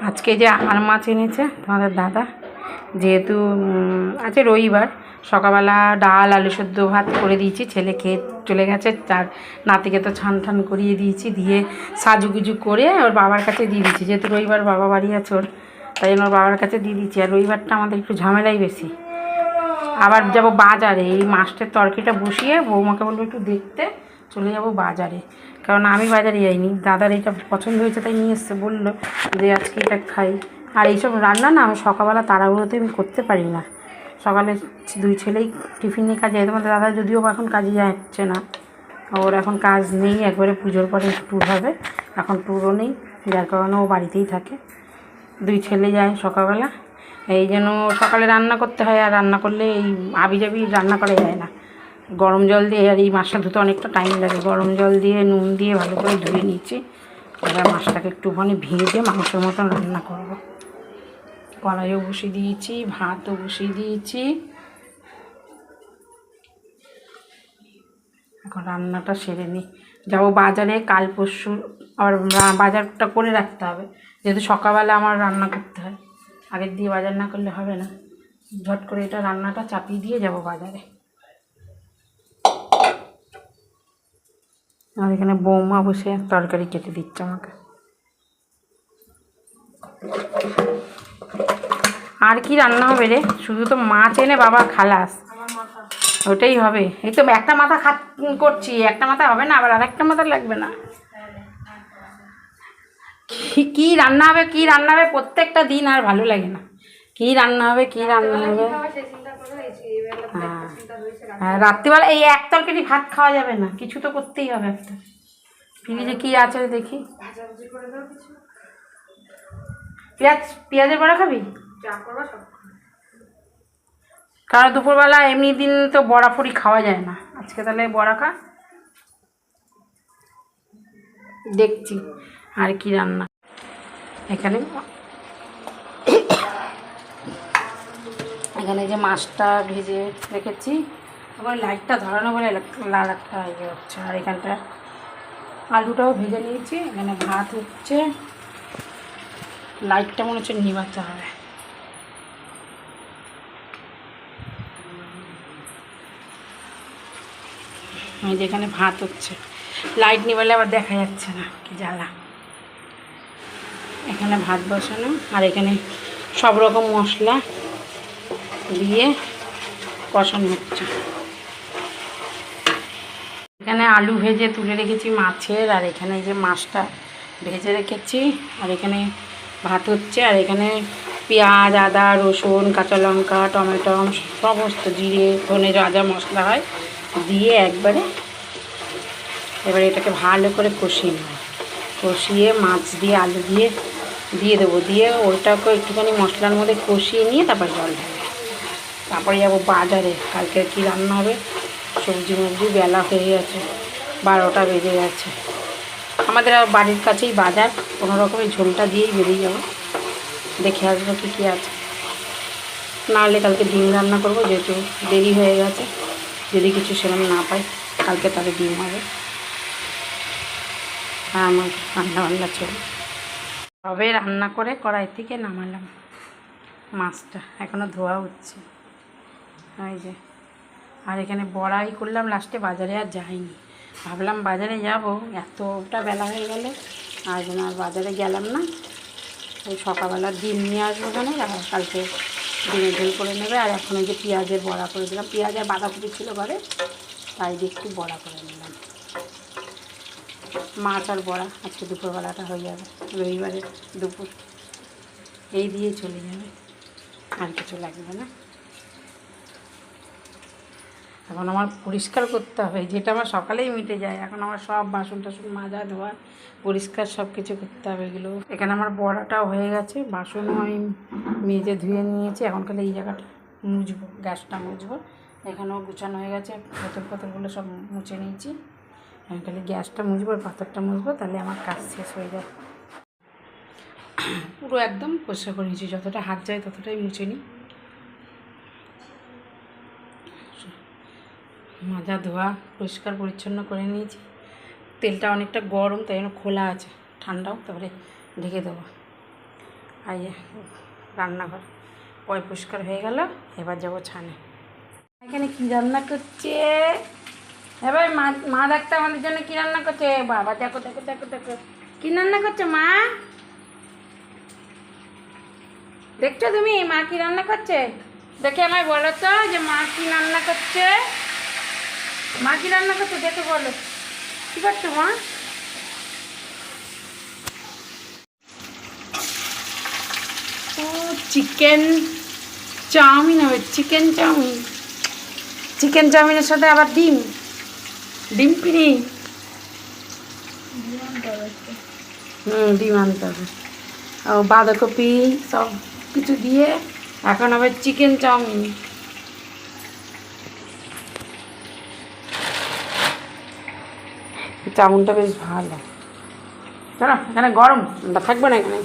আজকে যে আর মাছ এনেছে তোমাদের দাদা, যেহেতু আজকে রবিবার, সকালবেলা ডাল আলু সেদ্ধ ভাত করে দিয়েছি, ছেলে খেয়ে চলে গেছে। তার নাতিকে তো ছান ঠান করিয়ে দিয়েছি, দিয়ে সাজুগুজু করে ওর বাবার কাছে দিয়ে দিচ্ছি। যেহেতু রবিবার বাবা বাড়ি আছে ওর, তাই জন্য ওর বাবার কাছে দিয়ে দিচ্ছি। আর রবিবারটা আমাদের একটু ঝামেলাই বেশি। আবার যাব বাজারে, এই মাছটার তরকারিটা বসিয়ে বৌমাকে বলবো একটু দেখতে, চলে যাব বাজারে। কারণ আমি বাজারে যাইনি, দাদার এটা পছন্দ হয়েছে তাই নিয়ে এসছে, বললো যে আজকে এটা খাই। আর এইসব রান্না না আমি সকালবেলা তাড়াহুড়োতে আমি করতে পারি না। সকালে দুই ছেলেই টিফিন নিয়ে কাজে যায়। তোমাদের দাদা যদিও এখন কাজে যাচ্ছে না, ওর এখন কাজ নেই, একবারে পুজোর পরে ট্যুর হবে, এখন ট্যুরও নেই, যার কারণে ও বাড়িতেই থাকে। দুই ছেলে যায় সকালবেলা, এই জন্য সকালে রান্না করতে হয়। আর রান্না করলে এই আবিজাবি রান্না করা যায় না, গরম জল দিয়ে। আর এই মাছটা ধুতে অনেকটা টাইম লাগে, গরম জল দিয়ে নুন দিয়ে ভালো করে ধুয়ে নিচ্ছি। এবার মাছটাকে একটুখানি ভেজে মাংসের মতন রান্না করব। কড়াইও বসিয়ে দিয়েছি, ভাতও বসিয়ে দিয়েছি। এখন রান্নাটা সেরে নিই, যাবো বাজারে কাল পরশু। আবার বাজারটা করে রাখতে হবে, যেহেতু সকালবেলা আমার রান্না করতে হয়, আগের দিয়ে বাজার না করলে হবে না। ঝট করে এটা রান্নাটা চাপিয়ে দিয়ে যাব বাজারে। আর এখানে বৌমা বসে তরকারি কেটে দিচ্ছে আমাকে। আর কি রান্না হবে রে, শুধু তো মাছ এনে বাবা খালাস, ওটাই হবে। এই তো একটা মাথা করছি, একটা মাথা হবে না, আবার আর একটা মাথা লাগবে না। কি রান্না হবে, কি রান্না হবে, প্রত্যেকটা দিন আর ভালো লাগে না। কি রান্না হবে, কি রান্না হবে। হ্যাঁ, রাত্রিবেলা এই এক তরকারি ভাত খাওয়া যাবে না, কিছু তো করতেই হবে একটা। ফ্রিজে কি আছে দেখি। পেঁয়াজের বড়া খাবি? কারণ দুপুরবেলা এমনি দিন তো বড়া ফুড়ি খাওয়া যায় না, আজকে তাহলে বড়া খা। দেখছি আর কি রান্না। এখানে এখানে যে মাছটা ভেজে রেখেছি, আবার লাইটটা ধরানো বলে লাল একটা ইয়ে হচ্ছে। আর এখানটা আলুটাও ভেজে নিয়েছি, এখানে ভাত হচ্ছে। লাইটটা মনে হচ্ছে নিভাতে হবে। আমি যেখানে ভাত হচ্ছে, লাইট নিভালে আবার দেখা যাচ্ছে না, কি জ্বালা। এখানে ভাত বসানো, আর এখানে সব রকম মশলা দিয়ে কষানো হচ্ছে। এখানে আলু ভেজে তুলে রেখেছি মাছের, আর এখানে যে মাছটা ভেজে রেখেছি, আর এখানে ভাত হচ্ছে। আর এখানে পেঁয়াজ, আদা, রসুন, কাঁচা লঙ্কা, টমেটো, সমস্ত জিরে ধনে যা যা মশলা হয় দিয়ে একবারে এবারে এটাকে ভালো করে কষিয়ে নেব। কষিয়ে মাছ দিয়ে আলু দিয়ে দেবো, দিয়ে ওইটাকে একটুখানি মশলার মধ্যে কষিয়ে নিয়ে তারপর জল ঢালবো। তারপরে যাবো বাজারে, কালকে কী রান্না হবে। সবজি মবজি বেলা হয়ে গেছে, 12টা বেজে গেছে। আমাদের আর বাড়ির কাছেই বাজার, কোনো রকমের ঝোলটা দিয়েই বেরিয়ে যাবো, দেখে আসবো কী কী আছে। নাহলে কালকে ডিম রান্না করবো, যেহেতু দেরি হয়ে গেছে। যদি কিছু সেরকম না পাই কালকে, তাহলে ডিম হবে। আর আমার রান্না চলে তবে রান্না করে কড়াই থেকে নামালাম। মাছটা এখনও ধোয়া হচ্ছে, এই যে। আর এখানে বড়াই করলাম লাস্টে, বাজারে আর যাইনি। ভাবলাম বাজারে যাব, এতটা বেলা হয়ে গেলে আর বাজারে গেলাম না। ওই সকালবেলা ডিম নিয়ে আসবো ওখানে, আর কালকে ডিমের ঝোল করে নেবে। আর এখন ওই যে পেঁয়াজের বড়া করে দিলাম, পেঁয়াজ আর বাঁধাকপি ছিল ঘরে, তাই দিয়ে একটু বড়া করে নিলাম। মাছ আর বড়া আজকে দুপুরবেলাটা হয়ে যাবে, রবিবারের দুপুর এই দিয়ে চলে যাবে, আর কিছু লাগবে না। এখন আমার পরিষ্কার করতে হবে, যেটা আমার সকালেই মিটে যায়। এখন আমার সব বাসন টাসন মাজা ধোয়া পরিষ্কার সব কিছু করতে হবে এগুলো। এখানে আমার বড়াটাও হয়ে গেছে, বাসনও আমি মেজে ধুয়ে নিয়েছি। এখন খালি এই জায়গাটা মুছবো, গ্যাসটা মুছবো। এখানেও গুছানো হয়ে গেছে, পাথরগুলো সব মুছে নিয়েছি। আমি খালি গ্যাসটা মুছবো আর পাথরটা মুছবো, তাহলে আমার কাজ শেষ হয়ে যায়। পুরো একদম পরিষ্কার করে নিয়েছি, যতটা হাত যায় ততটাই মুছে নিই। মাজা ধোয়া পরিষ্কার পরিচ্ছন্ন করে নিয়েছি। তেলটা অনেকটা গরম, তাই জন্য খোলা আছে, ঠান্ডাও তারপরে ঢেকে দেবো। আর রান্নাঘর পরিষ্কার হয়ে গেল, এবার যাবো ছানে। এখানে কি রান্না করছে এবার মা? মা দেখতে আমাদের জন্য কি রান্না করছে? বাবা দেখো দেখো দেখো দেখো কি রান্না করছে মা, দেখছো তুমি মা কি রান্না করছে? দেখে আমায় বলো তো যে মা কি রান্না করছে, মা কি রান্না করছে দেখে বলো। কি করছো মা? ও চিকেন চাউমিন হবে, চিকেন চাউমিন। চিকেন চাউমিনের সাথে আবার ডিম, ডিম পিড়ি। ডিম আনতে হবে। ও বাঁধাকপি সব কিছু দিয়ে এখন আবার চিকেন চাউমিন। চাউমিনটা বেশ ভালো। চলো এখানে গরম, আমরা থাকবো না এখানে।